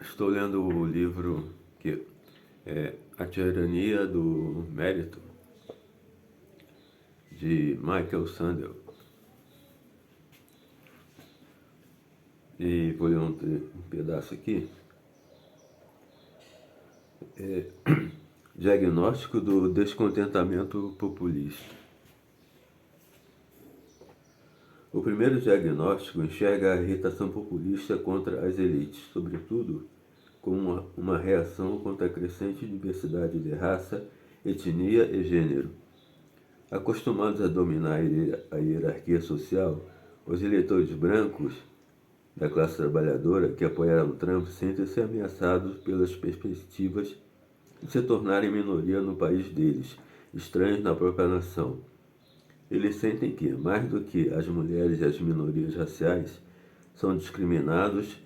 Estou lendo o livro que é A Tirania do Mérito, de Michael Sandel. E vou ler um pedaço aqui. Diagnóstico do descontentamento populista. O primeiro diagnóstico enxerga a irritação populista contra as elites, sobretudo como uma reação contra a crescente diversidade de raça, etnia e gênero. Acostumados a dominar a hierarquia social, os eleitores brancos da classe trabalhadora que apoiaram Trump sentem-se ameaçados pelas perspectivas de se tornarem minoria no país deles, estranhos na própria nação. Eles sentem que, mais do que as mulheres e as minorias raciais, são discriminados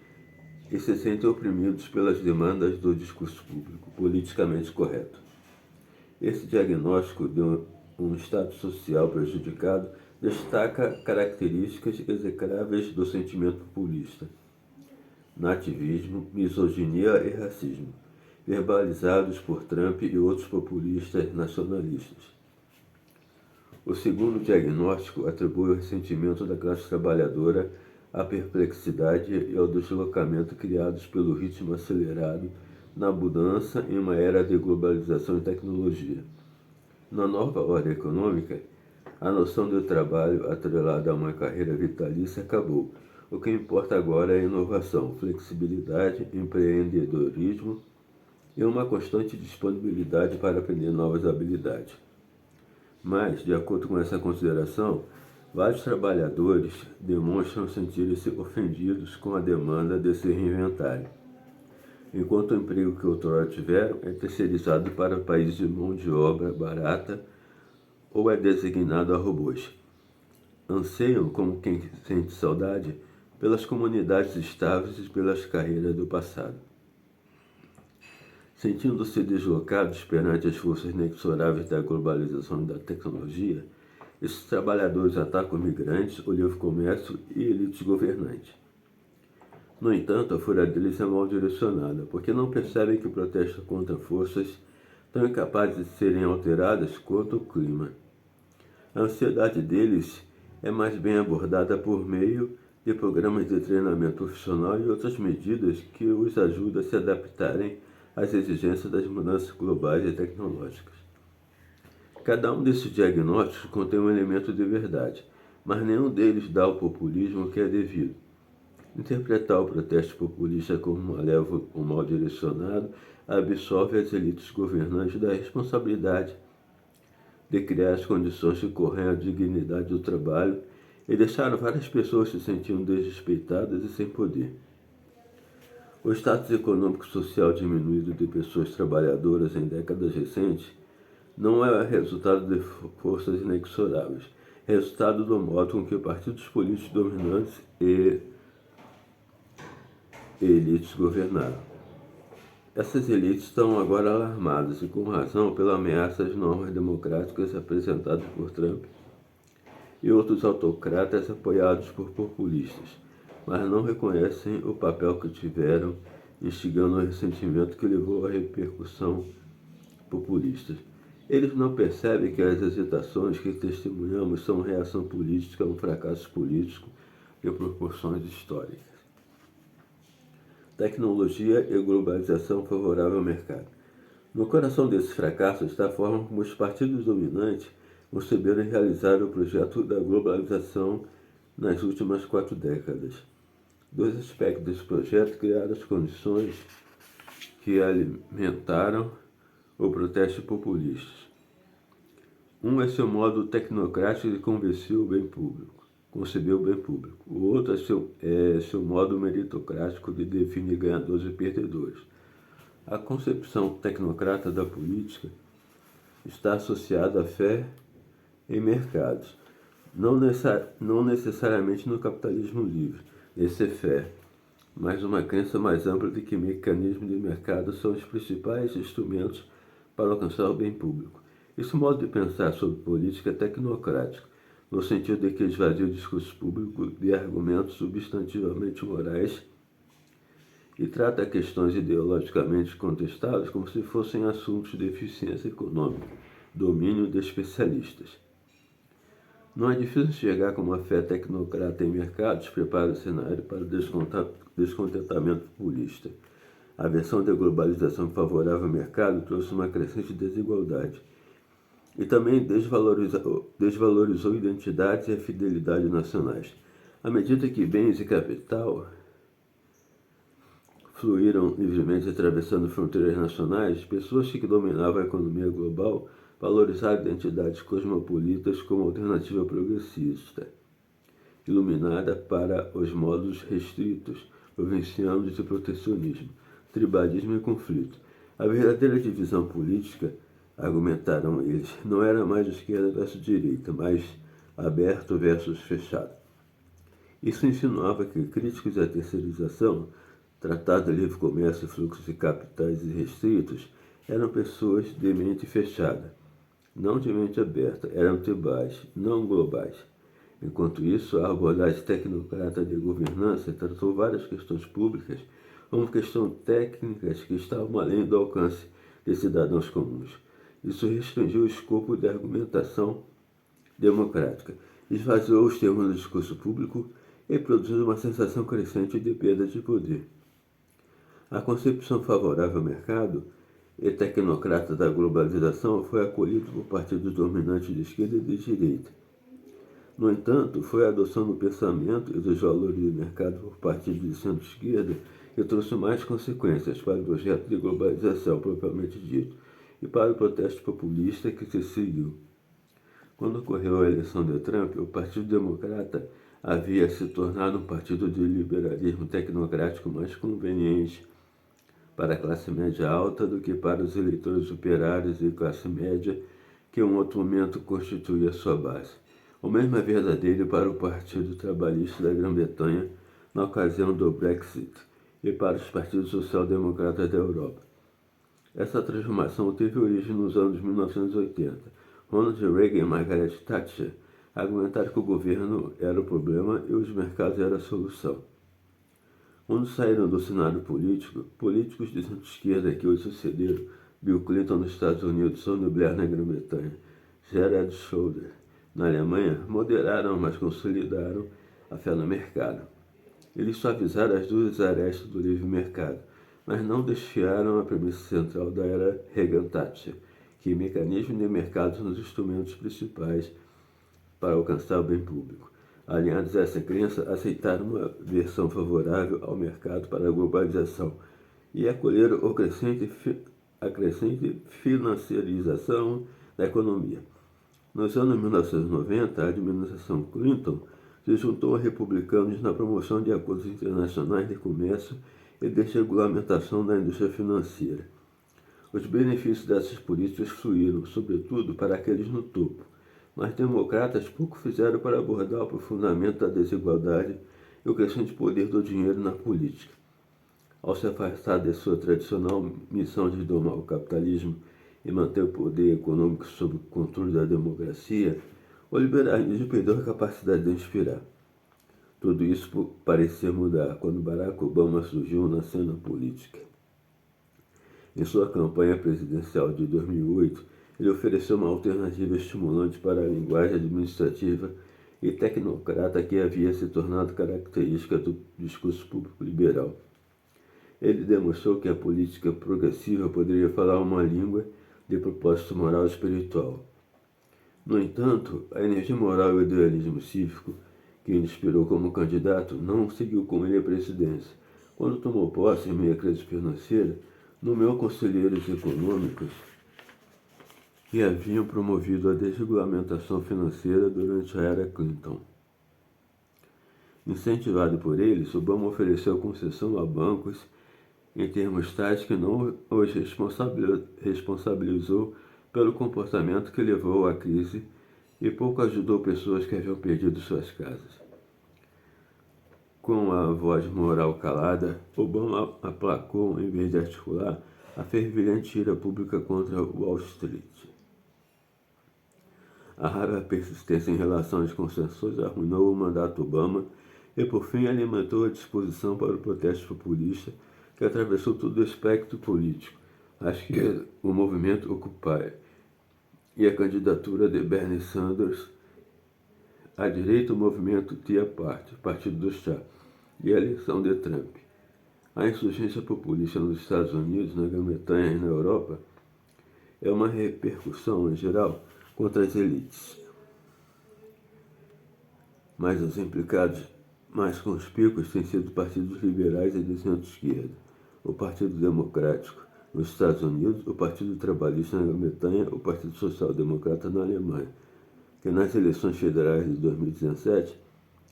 e se sentem oprimidos pelas demandas do discurso público politicamente correto. Esse diagnóstico de um estado social prejudicado destaca características execráveis do sentimento populista: nativismo, misoginia e racismo, verbalizados por Trump e outros populistas nacionalistas. O segundo diagnóstico atribui o ressentimento da classe trabalhadora à perplexidade e ao deslocamento criados pelo ritmo acelerado na mudança em uma era de globalização e tecnologia. Na nova ordem econômica, a noção de trabalho atrelada a uma carreira vitalícia acabou. O que importa agora é a inovação, flexibilidade, empreendedorismo e uma constante disponibilidade para aprender novas habilidades. Mas, de acordo com essa consideração, vários trabalhadores demonstram sentirem-se ofendidos com a demanda de se reinventarem, enquanto o emprego que outrora tiveram é terceirizado para países de mão de obra barata ou é designado a robôs. Anseiam, como quem sente saudade, pelas comunidades estáveis e pelas carreiras do passado. Sentindo-se deslocados perante as forças inexoráveis da globalização e da tecnologia, esses trabalhadores atacam migrantes, o livre comércio e elites governantes. No entanto, a fúria deles é mal direcionada, porque não percebem que protestam contra forças tão incapazes de serem alteradas quanto o clima. A ansiedade deles é mais bem abordada por meio de programas de treinamento profissional e outras medidas que os ajudam a se adaptarem às exigências das mudanças globais e tecnológicas. Cada um desses diagnósticos contém um elemento de verdade, mas nenhum deles dá ao populismo o que é devido. Interpretar o protesto populista como malévolo ou mal direcionado absolve as elites governantes da responsabilidade de criar as condições que correm à dignidade do trabalho e deixaram várias pessoas se sentindo desrespeitadas e sem poder. O status econômico e social diminuído de pessoas trabalhadoras em décadas recentes não é resultado de forças inexoráveis, é resultado do modo com que partidos políticos dominantes e elites governaram. Essas elites estão agora alarmadas, e com razão, pela ameaça às normas democráticas apresentadas por Trump e outros autocratas apoiados por populistas, mas não reconhecem o papel que tiveram instigando o ressentimento que levou à repercussão populista. Eles não percebem que as hesitações que testemunhamos são reação política a um fracasso político de proporções históricas. Tecnologia e globalização favorável ao mercado. No coração desses fracassos está a forma como os partidos dominantes conceberam e realizaram o projeto da globalização nas últimas 4 décadas. Dois aspectos desse projeto criaram as condições que alimentaram o protesto populista. Um é seu modo tecnocrático de conceber o bem público. O outro é seu modo meritocrático de definir ganhadores e perdedores. A concepção tecnocrata da política está associada à fé em mercados, não necessariamente no capitalismo livre, esse é fé, mas uma crença mais ampla de que mecanismos de mercado são os principais instrumentos para alcançar o bem público. Esse modo de pensar sobre política é tecnocrático, no sentido de que esvazia o discurso público de argumentos substantivamente morais e trata questões ideologicamente contestadas como se fossem assuntos de eficiência econômica, domínio de especialistas. Não é difícil chegar como a fé tecnocrata em mercados prepara o cenário para o descontentamento populista. A versão da globalização favorável ao mercado trouxe uma crescente desigualdade e também desvalorizou identidades e a fidelidade nacionais. À medida que bens e capital fluíram livremente atravessando fronteiras nacionais, pessoas que dominavam a economia global valorizaram identidades cosmopolitas como alternativa progressista, iluminada para os modos restritos, provincianos e protecionismo, tribalismo e conflito. A verdadeira divisão política, argumentaram eles, não era mais esquerda versus direita, mas aberto versus fechado. Isso insinuava que críticos à terceirização, tratado de livre comércio e fluxos de capitais irrestritos, eram pessoas de mente fechada, não de mente aberta, eram tribais, não globais. Enquanto isso, a abordagem tecnocrata de governança tratou várias questões públicas como questões técnicas que estavam além do alcance de cidadãos comuns. Isso restringiu o escopo da argumentação democrática, esvaziou os termos do discurso público e produziu uma sensação crescente de perda de poder. A concepção favorável ao mercado e tecnocrata da globalização foi acolhida por partidos dominantes de esquerda e de direita. No entanto, foi a adoção do pensamento e dos valores do mercado por partidos de centro-esquerda que trouxe mais consequências para o projeto de globalização propriamente dito e para o protesto populista que se seguiu. Quando ocorreu a eleição de Trump, o Partido Democrata havia se tornado um partido de liberalismo tecnocrático mais conveniente para a classe média alta do que para os eleitores operários e classe média, que em um outro momento constituía sua base. O mesmo é verdadeiro para o Partido Trabalhista da Grã-Bretanha na ocasião do Brexit e para os partidos social-democratas da Europa. Essa transformação teve origem nos anos 1980. Ronald Reagan e Margaret Thatcher argumentaram que o governo era o problema e os mercados eram a solução. Quando saíram do cenário político, políticos de centro-esquerda que os sucederam, Bill Clinton nos Estados Unidos, Tony Blair na Grã-Bretanha, Gerhard Schröder na Alemanha, moderaram, mas consolidaram a fé no mercado. Eles suavizaram as duas arestas do livre mercado, mas não desfiaram a premissa central da era Reagan-Thatcher, que mecanismos de mercado são os instrumentos principais para alcançar o bem público. Alinhados a essa crença, aceitaram uma versão favorável ao mercado para a globalização e acolheram a crescente financiarização da economia. Nos anos 1990, a administração Clinton se juntou a republicanos na promoção de acordos internacionais de comércio e desregulamentação da indústria financeira. Os benefícios dessas políticas fluíram, sobretudo, para aqueles no topo, mas democratas pouco fizeram para abordar o aprofundamento da desigualdade e o crescente poder do dinheiro na política. Ao se afastar de sua tradicional missão de domar o capitalismo e manter o poder econômico sob o controle da democracia, o liberalismo perdeu a capacidade de inspirar. Tudo isso parecia mudar quando Barack Obama surgiu na cena política. Em sua campanha presidencial de 2008, ele ofereceu uma alternativa estimulante para a linguagem administrativa e tecnocrata que havia se tornado característica do discurso público liberal. Ele demonstrou que a política progressiva poderia falar uma língua de propósito moral e espiritual. No entanto, a energia moral e o idealismo cívico que ele inspirou como candidato não seguiu com ele à presidência. Quando tomou posse em meio à crise financeira, nomeou conselheiros econômicos que haviam promovido a desregulamentação financeira durante a era Clinton. Incentivado por eles, Obama ofereceu concessão a bancos em termos tais que não os responsabilizou pelo comportamento que levou à crise e pouco ajudou pessoas que haviam perdido suas casas. Com a voz moral calada, Obama aplacou, em vez de articular, a fervilhante ira pública contra Wall Street. A rara persistência em relação às concessões arruinou o mandato Obama e, por fim, alimentou a disposição para o protesto populista que atravessou todo o espectro político, acho que é o movimento Occupy e a candidatura de Bernie Sanders. À direita, o movimento Tea Party, Partido do Chá, e a eleição de Trump. A insurgência populista nos Estados Unidos, na Grã-Bretanha e na Europa é uma repercussão, em geral, contra as elites. Mas os implicados mais conspícuos têm sido partidos liberais e de centro-esquerda, o Partido Democrático nos Estados Unidos, o Partido Trabalhista na Grã-Bretanha, o Partido Social Democrata na Alemanha, que nas eleições federais de 2017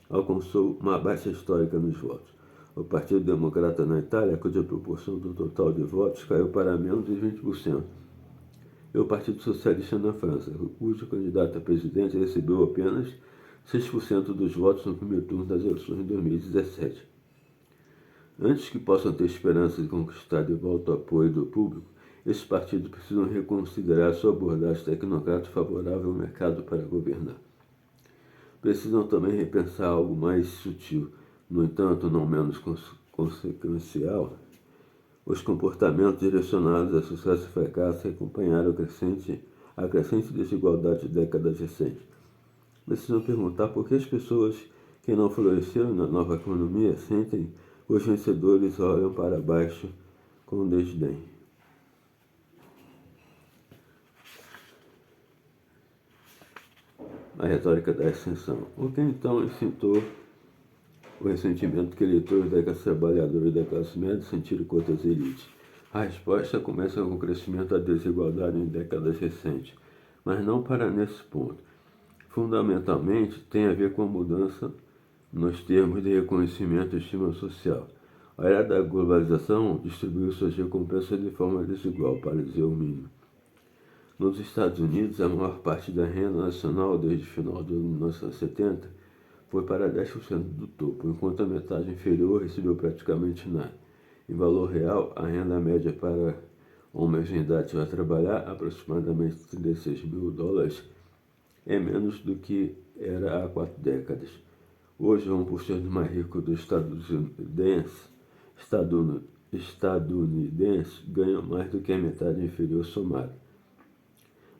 alcançou uma baixa histórica nos votos. O Partido Democrata na Itália, cuja proporção do total de votos caiu para menos de 20%. E o Partido Socialista na França, cujo candidato a presidente recebeu apenas 6% dos votos no primeiro turno das eleições de 2017. Antes que possam ter esperança de conquistar de volta o apoio do público, esses partidos precisam reconsiderar sua abordagem tecnocrata favorável ao mercado para governar. Precisam também repensar algo mais sutil, no entanto, não menos consequencial, os comportamentos direcionados a sucesso e fracasso que acompanharam a crescente desigualdade de décadas recentes. Precisam perguntar por que as pessoas que não floresceram na nova economia sentem que os vencedores olham para baixo com desdém. A retórica da ascensão. O que então incitou o ressentimento que eleitores da classe trabalhadora e da classe média sentiram contra as elites? A resposta começa com o crescimento da desigualdade em décadas recentes, mas não para nesse ponto. Fundamentalmente, tem a ver com a mudança nos termos de reconhecimento e estima social. A era da globalização distribuiu suas recompensas de forma desigual, para dizer o mínimo. Nos Estados Unidos, a maior parte da renda nacional desde o final de 1970 foi para 10% do topo, enquanto a metade inferior recebeu praticamente nada. Em valor real, a renda média para homens em idade a trabalhar, aproximadamente $36.000, é menos do que era há 4 décadas. Hoje, 1% mais rico dos estadunidenses ganham mais do que a metade inferior somada.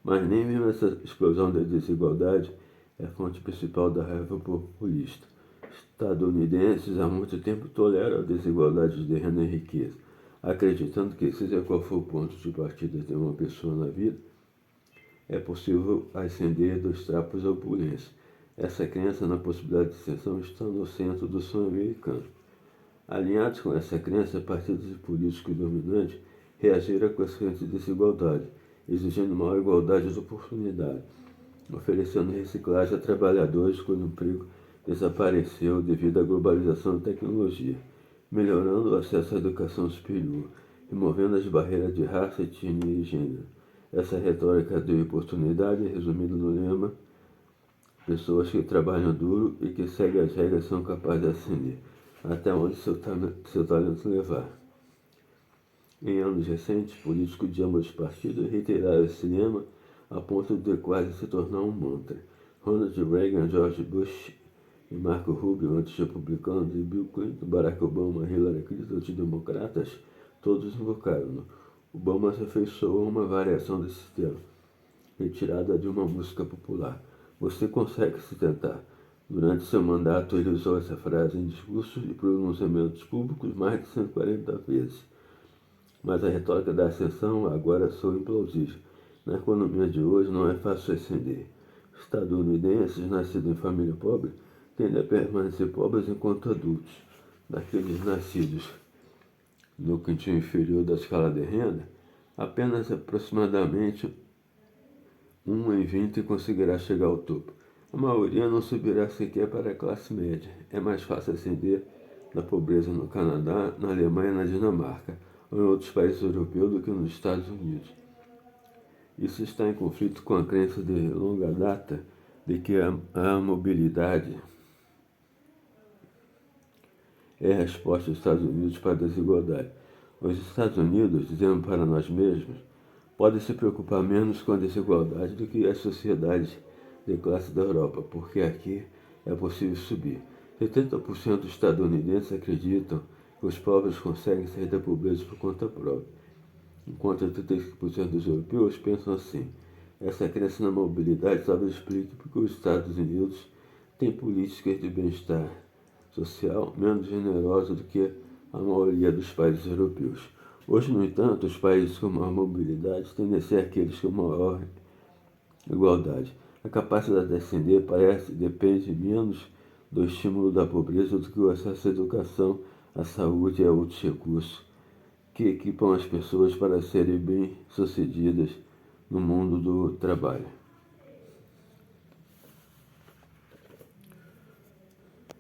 Mas nem mesmo essa explosão da desigualdade é a fonte principal da raiva populista. Estadunidenses há muito tempo toleram a desigualdade de renda e riqueza, acreditando que, seja qual for o ponto de partida de uma pessoa na vida, é possível ascender dos trapos à opulência. Essa crença na possibilidade de ascensão está no centro do sonho americano. Alinhados com essa crença, partidos políticos dominantes reagiram à crescente desigualdade, exigindo maior igualdade de oportunidade, oferecendo reciclagem a trabalhadores cujo emprego desapareceu devido à globalização da tecnologia, melhorando o acesso à educação superior, removendo as barreiras de raça, etnia e gênero. Essa retórica de oportunidade é resumida no lema: pessoas que trabalham duro e que seguem as regras são capazes de ascender, até onde seu talento levar. Em anos recentes, políticos de ambos os partidos reiteraram esse lema a ponto de quase se tornar um mantra. Ronald Reagan, George Bush e Marco Rubio, anti-republicanos, e Bill Clinton, Barack Obama e Hillary Clinton, anti-democratas, todos invocaram-no. Obama se afeiçoou a uma variação desse tema, retirada de uma música popular. Você consegue se tentar. Durante seu mandato, ele usou essa frase em discursos e pronunciamentos públicos mais de 140 vezes. Mas a retórica da ascensão agora soa implausível. Na economia de hoje não é fácil ascender. Estadunidenses nascidos em família pobre tendem a permanecer pobres enquanto adultos. Daqueles nascidos no quintil inferior da escala de renda, apenas aproximadamente 1 em 20 conseguirá chegar ao topo. A maioria não subirá sequer para a classe média. É mais fácil ascender da pobreza no Canadá, na Alemanha e na Dinamarca, ou em outros países europeus do que nos Estados Unidos. Isso está em conflito com a crença de longa data de que a mobilidade é a resposta dos Estados Unidos para a desigualdade. Os Estados Unidos, dizendo para nós mesmos, podem se preocupar menos com a desigualdade do que as sociedades de classe da Europa, porque aqui é possível subir. 70% dos estadunidenses acreditam Os pobres conseguem sair da pobreza por conta própria, enquanto 85% dos europeus pensam assim. Essa crença na mobilidade talvez explique porque os Estados Unidos têm políticas de bem-estar social menos generosas do que a maioria dos países europeus. Hoje, no entanto, os países com maior mobilidade tendem a ser aqueles com maior igualdade. A capacidade de ascender depende menos do estímulo da pobreza do que o acesso à educação, à saúde e a outros recursos que equipam as pessoas para serem bem-sucedidas no mundo do trabalho.